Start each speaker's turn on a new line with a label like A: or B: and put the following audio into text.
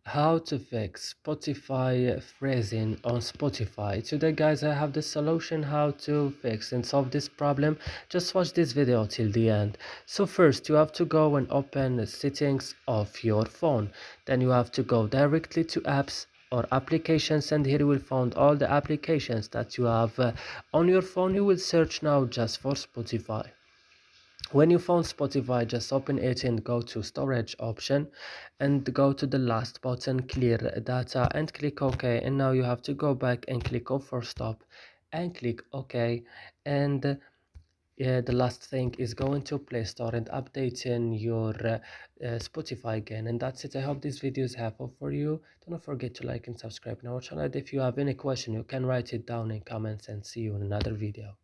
A: How to fix Spotify phrasing on Spotify. Today guys, I have the solution how to fix and solve this problem. Just watch this video till the end. So first you have to go and open the settings of your phone. Then you have to go directly to apps or applications, and here you will find all the applications that you have on your phone. You will search now just for Spotify. When you found Spotify, just open it and go to storage option and go to the last button, clear data, and click OK. And now you have to go back and click on for stop and click OK. And yeah, the last thing is going to Play Store and updating your Spotify again. And that's it. I hope this video is helpful for you. Don't forget to like and subscribe in our channel. If you have any question, you can write it down in comments, and see you in another video.